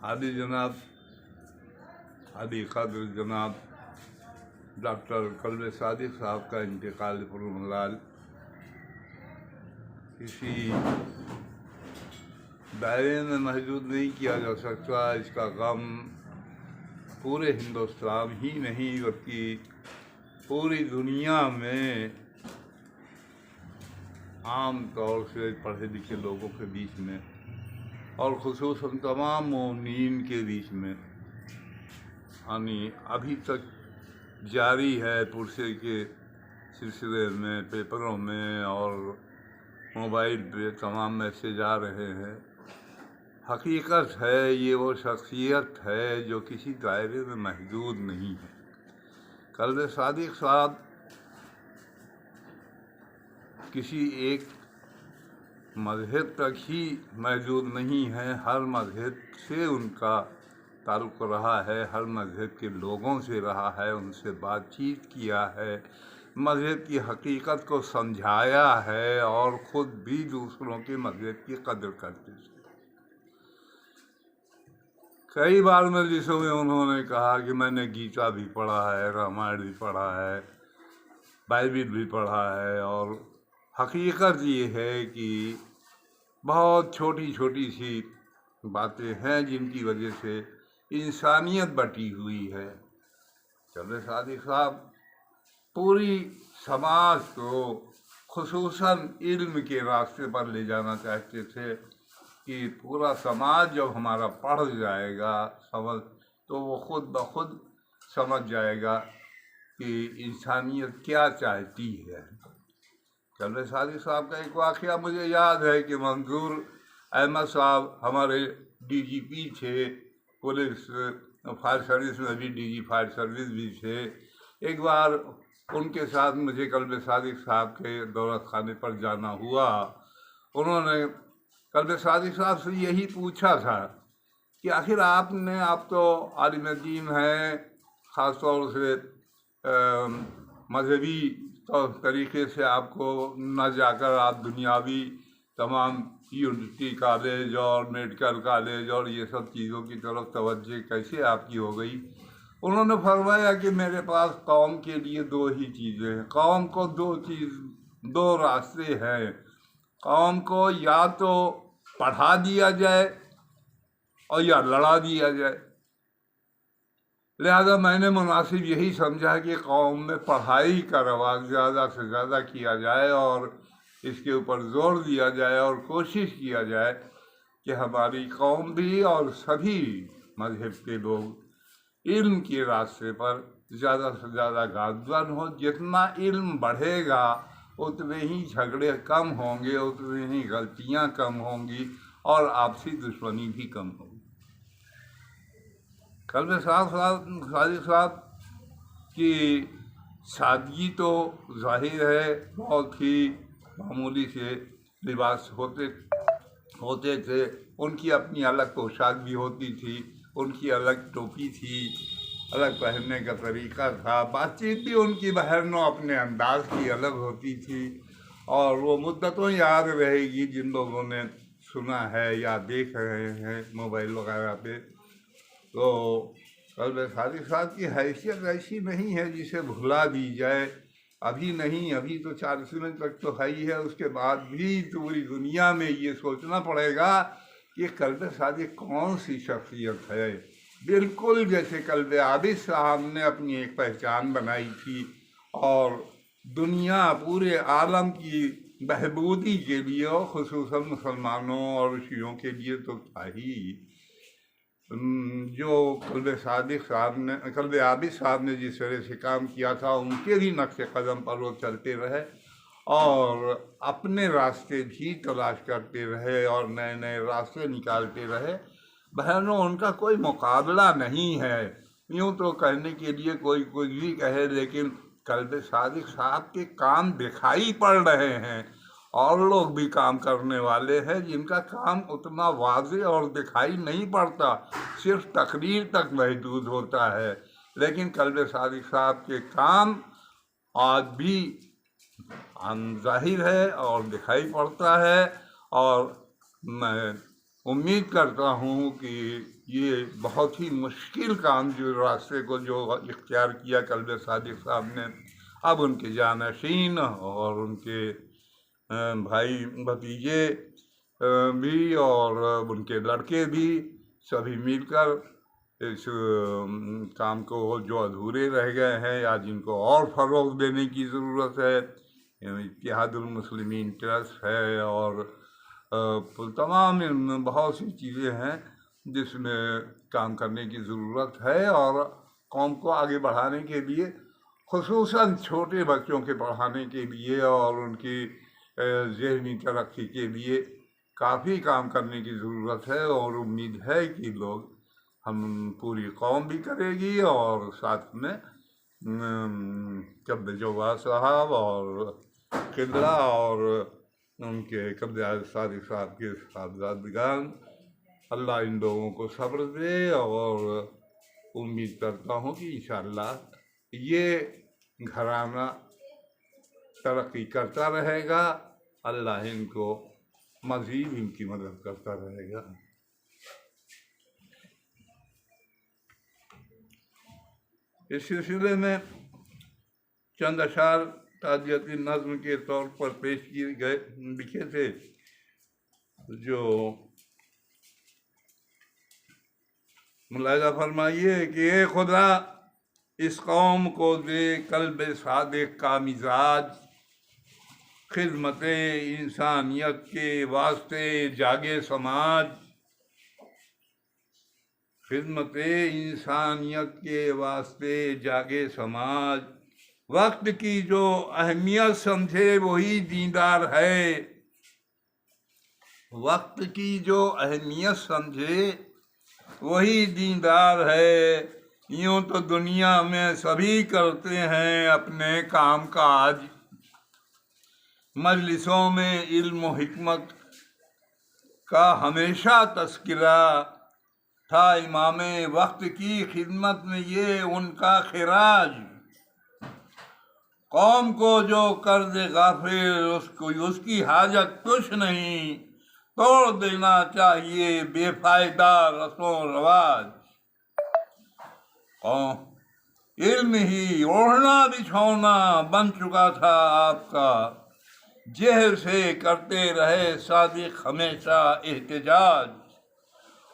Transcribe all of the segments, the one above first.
आदि जनाब आदि कद्र जनाब डॉक्टर कल्बे सादिक साहब का इंतकाल पुरमलाल किसी दायरे में महदूद नहीं किया जा सकता। इसका गम पूरे हिंदुस्तान ही नहीं बल्कि पूरी दुनिया में आम तौर से पढ़े लिखे लोगों के बीच में और ख़ुसूसन तमाम मोमिनीन के बीच में यानी अभी तक जारी है। पुरसे के सिलसिले में पेपरों में और मोबाइल पे तमाम मैसेज आ रहे हैं। हकीकत है ये वो शख्सियत है जो किसी दायरे में महदूद नहीं है। कल्बे सादिक साहब किसी एक मज़हब तक ही महदूद नहीं है, हर मज़हब से उनका ताल्लुक़ रहा है, हर मज़हब के लोगों से रहा है, उनसे बातचीत किया है, मज़हब की हकीकत को समझाया है और ख़ुद भी दूसरों के मज़हब की कदर करते थे। कई बार मजलिसों में उन्होंने कहा कि मैंने गीता भी पढ़ा है, रामायण भी पढ़ा है, बाइबिल भी पढ़ा है और हकीकत ये है कि बहुत छोटी छोटी सी बातें हैं जिनकी वजह से इंसानियत बटी हुई है। कल्बे सादिक साहब पूरी समाज को खुसूसन इल्म के रास्ते पर ले जाना चाहते थे कि पूरा समाज जब हमारा पढ़ जाएगा समझ तो वो खुद ब खुद समझ जाएगा कि इंसानियत क्या चाहती है। कल्बे सादिक साहब का एक वाक़या मुझे याद है कि मंजूर अहमद साहब हमारे DGP थे, पुलिस फायर सर्विस में भी DG फायर सर्विस भी थे। एक बार उनके साथ मुझे कल्बे सादिक साहब के दौलत खाने पर जाना हुआ। उन्होंने कल्बे सादिक साहब से यही पूछा था कि आखिर आप तो आलिम दीन हैं, ख़ास तौर से मजहबी तरीके से आपको न जाकर आप दुनियावी तमाम यूनिवर्सिटी कॉलेज और मेडिकल कॉलेज और ये सब चीज़ों की तरफ तवज्जो कैसे आपकी हो गई। उन्होंने फरमाया कि मेरे पास कौम के लिए दो ही चीज़ें हैं। कौम को दो रास्ते हैं। कौम को या तो पढ़ा दिया जाए और या लड़ा दिया जाए। लिहाजा मैंने मुनासिब यही समझा कि कौम में पढ़ाई का रवाज ज़्यादा से ज़्यादा किया जाए और इसके ऊपर जोर दिया जाए और कोशिश किया जाए कि हमारी कौम भी और सभी मज़हब के लोग इल्म के रास्ते पर ज़्यादा से ज़्यादा गाज़िबान हो। जितना इल्म बढ़ेगा उतने ही झगड़े कम होंगे, उतनी ही गलतियाँ कम होंगी और आपसी दुश्मनी भी कम होगी। कल्बे सादिक साहब की सादगी तो जाहिर है, बहुत ही मामूली से लिबास होते थे। उनकी अपनी अलग पोशाक भी होती थी, उनकी अलग टोपी थी, अलग पहनने का तरीका था, बातचीत भी उनकी बहनों अपने अंदाज की अलग होती थी और वो मुद्दतों याद रहेगी जिन लोगों ने सुना है या देख रहे हैं मोबाइल वगैरह पे। तो कल्बे सादिक साहब की हैसियत ऐसी नहीं है जिसे भुला दी जाए। अभी नहीं, अभी तो 40वें तक तो है ही है, उसके बाद भी पूरी दुनिया में ये सोचना पड़ेगा कि कल्बे सादिक कौन सी शख्सियत है। बिल्कुल जैसे कल्बे आबिद साहब ने अपनी एक पहचान बनाई थी और दुनिया पूरे आलम की बहबूदी के लिए और ख़ुसूसन मुसलमानों और शियों के लिए तो था ही। जो कल्बे आबिद साहब ने जिस तरह से काम किया था उनके भी नक्शे कदम पर वो चलते रहे और अपने रास्ते भी तलाश करते रहे और नए नए रास्ते निकालते रहे। बहनों, उनका कोई मुकाबला नहीं है। यूँ तो कहने के लिए कोई कुछ भी कहे, लेकिन कल्बे सादिक साहब के काम दिखाई पड़ रहे हैं और लोग भी काम करने वाले हैं जिनका काम उतना वाज़ेह और दिखाई नहीं पड़ता, सिर्फ तकरीर तक महदूद होता है। लेकिन कल्बे सादिक साहब के काम आज भी जाहिर है और दिखाई पड़ता है और उम्मीद करता हूँ कि ये बहुत ही मुश्किल काम जो रास्ते को जो इख्तियार किया कल्बे सादिक साहब ने, अब उनके जानशीन और उनके भाई भतीजे भी और उनके लड़के भी सभी मिलकर इस काम को जो अधूरे रह गए हैं या जिनको और फ़रोग़ देने की ज़रूरत है, इत्तेहादुल मुस्लिमीन ट्रस्ट है और तमाम बहुत सी चीज़ें हैं जिसमें काम करने की ज़रूरत है और कौम को आगे बढ़ाने के लिए, खुसूसन छोटे बच्चों के पढ़ाने के लिए और उनकी ज़हनी तरक्की के लिए काफ़ी काम करने की ज़रूरत है। और उम्मीद है कि लोग, हम पूरी कौम भी करेगी और साथ में कब्ज़ जवाद साहब और किबला और उनके कब्ज़ सादिक साहब के साहबजादगान, अल्लाह इन लोगों को सब्र दे और उम्मीद करता हूँ कि इंशाअल्लाह ये घराना तरक्की करता रहेगा, अल्लाह इनको मज़ीद इनकी मदद करता रहेगा। इस सिलसिले में चंद अशार ताज़ियती नज़्म के तौर पर पेश किए गए लिखे थे, जो मुलाहिज़ा फरमाइए कि ए खुदा इस कौम को दे कल्बे सादिक का मिजाज, खिदमत इंसानियत के वास्ते जागे समाज, खिदमत इंसानियत के वास्ते जागे समाज, वक्त की जो अहमियत समझे वही दीनदार है, वक्त की जो अहमियत समझे वही दीनदार है। यूँ तो दुनिया में सभी करते हैं अपने काम काज, मजलिसों में इल्म व हिकमत का हमेशा तज़किरा था, इमामे वक्त की खिदमत में ये उनका खिराज। कौम को जो कर दे गाफिल उसकी हाजत कुछ नहीं, तोड़ देना चाहिए बेफायदा रस्म रवाज। इल्म ही ओढ़ना बिछौना बन चुका था आपका, जहर से करते रहे सादिक हमेशा एहतिजाज।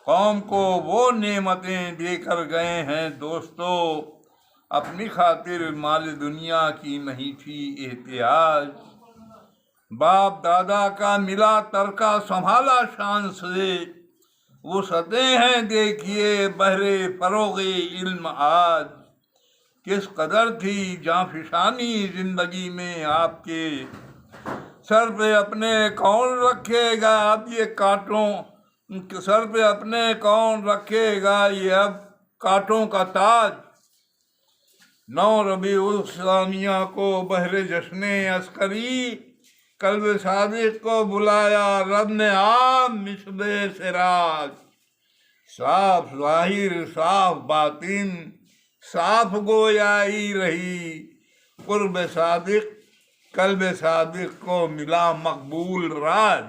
कौम को वो नेमतें देकर गए हैं दोस्तों, अपनी खातिर माल दुनिया की नहीं थी एहतियाज। बाप दादा का मिला तरका संभाला शान से, वो सतें हैं देखिए बहरे फरोगे इल्म आज। किस कदर थी जांफिशानी जिंदगी में आपके, सर पे अपने कौन रखेगा अब ये कांटों, सर पे अपने कौन रखेगा ये अब कांटों का ताज। 9 रबीउल सानिया को बहरे जश्ने अस्करी, कल्बे सादिक को बुलाया रब ने आम मिसबे सिराज। साफ ज़ाहिर साफ बातिन साफ गोयाई रही, कुर्ब सादिक कल्बे सादिक को मिला मकबूल राज।